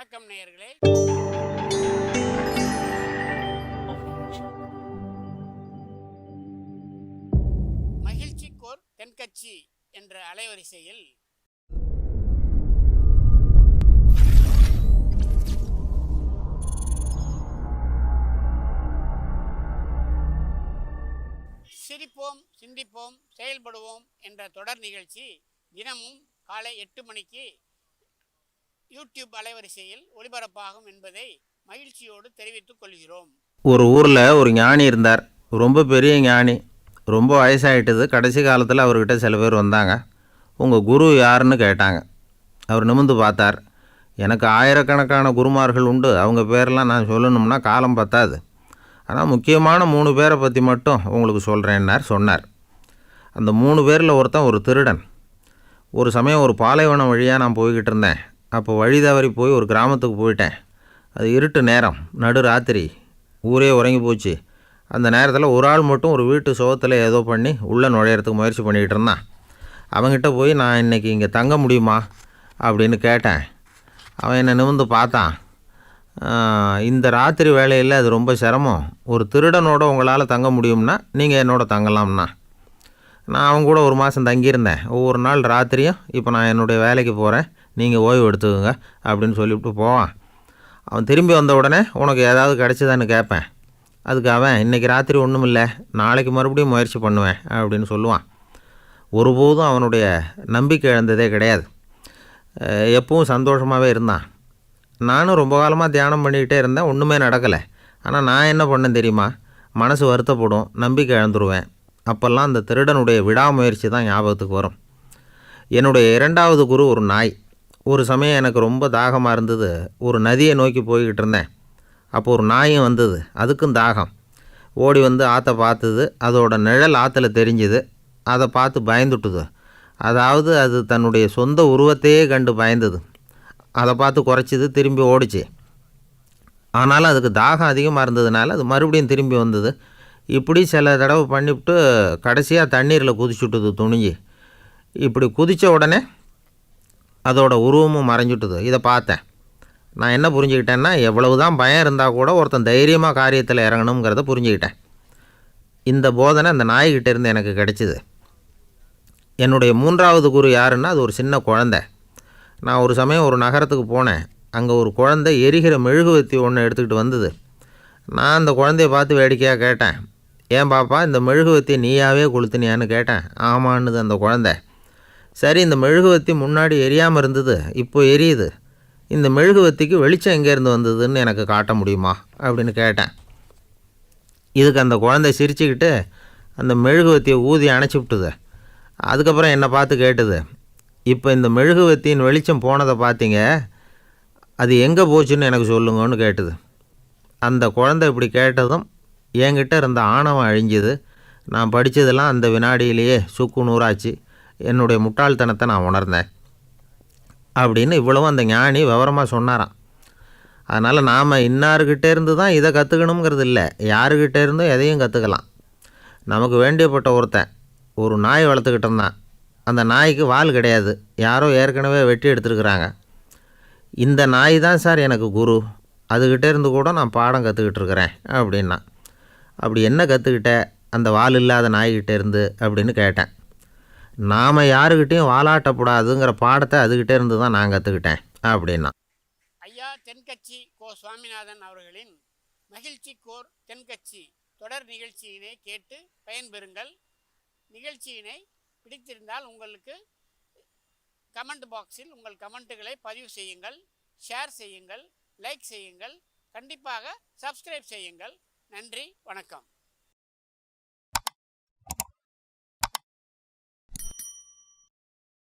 வணக்கம் நேயர்களே. மகிழ்ச்சிக்கோர் தென்கட்சி என்ற அலைவரிசையில் சிரிப்போம், சிந்திப்போம், செயல்படுவோம் என்ற தொடர் நிகழ்ச்சி தினமும் காலை 8 மணிக்கு யூடியூப் அலைவரிசையில் ஒளிபரப்பாகும் என்பதை மகிழ்ச்சியோடு தெரிவித்துக் கொள்கிறோம். ஒரு ஊரில் ஒரு ஞானி இருந்தார். ரொம்ப பெரிய ஞானி. ரொம்ப வயசாகிட்டது. கடைசி காலத்தில் அவர்கிட்ட சில பேர் வந்தாங்க. உங்கள் குரு யாருன்னு கேட்டாங்க. அவர் நிமிர்ந்து பார்த்தார். எனக்கு ஆயிரக்கணக்கான குருமார்கள் உண்டு. அவங்க பேரெல்லாம் நான் சொல்லணும்னா காலம் பத்தாது. ஆனால் முக்கியமான 3 பேரை பற்றி மட்டும் உங்களுக்கு சொல்கிறேன்னார். சொன்னார். அந்த 3 பேரில் ஒருத்தன் ஒரு திருடன். ஒரு சமயம் ஒரு பாலைவனம் வழியாக நான் போய்கிட்டு இருந்தேன். அப்போ வழி தவறி போய் ஒரு கிராமத்துக்கு போயிட்டேன். அது இருட்டு நேரம், நடு ராத்திரி, ஊரே உறங்கி போச்சு. அந்த நேரத்தில் ஒரு ஆள் மட்டும் ஒரு வீட்டு சுவத்தில் ஏதோ பண்ணி உள்ளே நுழையிறதுக்கு முயற்சி பண்ணிக்கிட்டு இருந்தான். அவங்ககிட்ட போய் நான் இன்றைக்கி இங்கே தங்க முடியுமா அப்படின்னு கேட்டேன். அவன் என்னை நிமிர்ந்து பார்த்தான். இந்த ராத்திரி வேலையில் அது ரொம்ப சிரமம். ஒரு திருடனோட உங்களால் தங்க முடியும்னா நீங்கள் என்னோட தங்கலாம்னா. நான் அவங்க கூட ஒரு மாதம் தங்கியிருந்தேன். ஒவ்வொரு நாள் ராத்திரியும் இப்போ நான் என்னுடைய வேலைக்கு போகிறேன், நீங்கள் ஓய்வு எடுத்துக்கோங்க அப்படின்னு சொல்லிவிட்டு போவான். அவன் திரும்பி வந்த உடனே உனக்கு ஏதாவது கிடச்சிதான்னு கேட்பேன். அதுக்கு அவன் இன்றைக்கி ராத்திரி ஒன்றும் இல்லை, நாளைக்கு மறுபடியும் முயற்சி பண்ணுவேன் அப்படின்னு சொல்லுவான். ஒருபோதும் அவனுடைய நம்பிக்கை இழந்ததே கிடையாது. எப்பவும் சந்தோஷமாகவே இருந்தான். நானும் ரொம்ப காலமாக தியானம் பண்ணிக்கிட்டே இருந்தேன், ஒன்றுமே நடக்கலை. ஆனால் நான் என்ன பண்ணேன் தெரியுமா? மனசு வருத்தப்படும், நம்பிக்கை இழந்துருவேன். அப்போல்லாம் அந்த திருடனுடைய விடாமுயற்சி தான் ஞாபகத்துக்கு வரும். என்னுடைய 2வது குரு ஒரு நாய். ஒரு சமயம் எனக்கு ரொம்ப தாகமாக இருந்தது. ஒரு நதியை நோக்கி போய்கிட்டு இருந்தேன். அப்போது ஒரு நாயும் வந்தது. அதுக்கும் தாகம். ஓடி வந்து ஆற்றை பார்த்தது. அதோட நிழல் ஆற்றுல தெரிஞ்சுது. அதை பார்த்து பயந்துட்டுது. அதாவது அது தன்னுடைய சொந்த உருவத்தையே கண்டு பயந்தது. அதை பார்த்து குறைச்சிது, திரும்பி ஓடிச்சு. ஆனாலும் அதுக்கு தாகம் அதிகமாக இருந்ததுனால அது மறுபடியும் திரும்பி வந்தது. இப்படி சில தடவை பண்ணிவிட்டு கடைசியாக தண்ணீரில் குதிச்சுட்டுது துணிஞ்சு. இப்படி குதித்த உடனே அதோட உருவமும் மறைஞ்சுட்டுது. இதை பார்த்தேன். நான் என்ன புரிஞ்சுக்கிட்டேன்னா, எவ்வளவு தான் பயம் இருந்தால் கூட ஒருத்தன் தைரியமாக காரியத்தில் இறங்கணுங்கிறத புரிஞ்சுக்கிட்டேன். இந்த போதனை அந்த நாய்கிட்ட இருந்து எனக்கு கிடைச்சிது. என்னுடைய 3வது குரு யாருன்னா, அது ஒரு சின்ன குழந்தை. நான் ஒரு சமயம் ஒரு நகரத்துக்கு போனேன். அங்கே ஒரு குழந்தை எரிகிற மெழுகுவர்த்தி ஒன்று எடுத்துக்கிட்டு வந்தது. நான் அந்த குழந்தைய பார்த்து வேடிக்கையாக கேட்டேன், ஏன் பாப்பா இந்த மெழுகுவர்த்தி நீயாவே கொளுத்தினியான்னு கேட்டேன். ஆமான்னுது அந்த குழந்தை. சரி, இந்த மெழுகுவர்த்தி முன்னாடி எரியாமல் இருந்தது, இப்போ எரியுது. இந்த மெழுகுவர்த்திக்கு வெளிச்சம் எங்கேருந்து வந்ததுன்னு எனக்கு காட்ட முடியுமா அப்படின்னு கேட்டேன். இதுக்கு அந்த குழந்தை சிரிச்சுக்கிட்டு அந்த மெழுகுவர்த்தியை ஊதி அணைச்சி விட்டுது. அதுக்கப்புறம் என்னை பார்த்து கேட்டுது, இப்போ இந்த மெழுகுவர்த்தியின் வெளிச்சம் போனதை பார்த்தீங்க, அது எங்கே போச்சுன்னு எனக்கு சொல்லுங்கன்னு கேட்டுது. அந்த குழந்தை இப்படி கேட்டதும் என்கிட்ட இருந்த ஆணவம் அழிஞ்சுது. நான் படித்ததெல்லாம் அந்த வினாடியிலேயே சுக்கு நூறாச்சு. என்னுடைய முட்டாள்தனத்தை நான் உணர்ந்தேன் அப்படின்னு இவ்வளவும் அந்த ஞானி விவரமாக சொன்னாராம். அதனால் நாம் இன்னார்கிட்ட இருந்து தான் இதை கற்றுக்கணுங்கிறது இல்லை, யாருக்கிட்ட இருந்தும் எதையும் கற்றுக்கலாம். நமக்கு வேண்டியப்பட்ட ஒருத்தன் ஒரு நாய் வளர்த்துக்கிட்டு இருந்தான். அந்த நாய்க்கு வால் கிடையாது, யாரோ ஏற்கனவே வெட்டி எடுத்துருக்குறாங்க. இந்த நாய் தான் சார் எனக்கு குரு, அதுக்கிட்டே இருந்து கூட நான் பாடம் கற்றுக்கிட்டு இருக்கிறேன் அப்படின்னா. அப்படி என்ன கற்றுக்கிட்ட அந்த வால் இல்லாத நாய்கிட்டே இருந்து அப்படின்னு கேட்டேன். நாம் யாருக்கிட்டையும் வாலாட்டக்கூடாதுங்கிற பாடத்தை அதுக்கிட்டே இருந்து தான் நான் கற்றுக்கிட்டேன் அப்படின்னா. ஐயா தென்கட்சி கோ சுவாமிநாதன் அவர்களின் மகிழ்ச்சிக்கோர் தென்கட்சி தொடர் நிகழ்ச்சியினை கேட்டு பயன்பெறுங்கள். நிகழ்ச்சியினை பிடித்திருந்தால் உங்களுக்கு கமெண்ட் பாக்ஸில் உங்கள் கமெண்ட்டுகளை பதிவு செய்யுங்கள், ஷேர் செய்யுங்கள், லைக் செய்யுங்கள், கண்டிப்பாக சப்ஸ்கிரைப் செய்யுங்கள். நன்றி, வணக்கம்.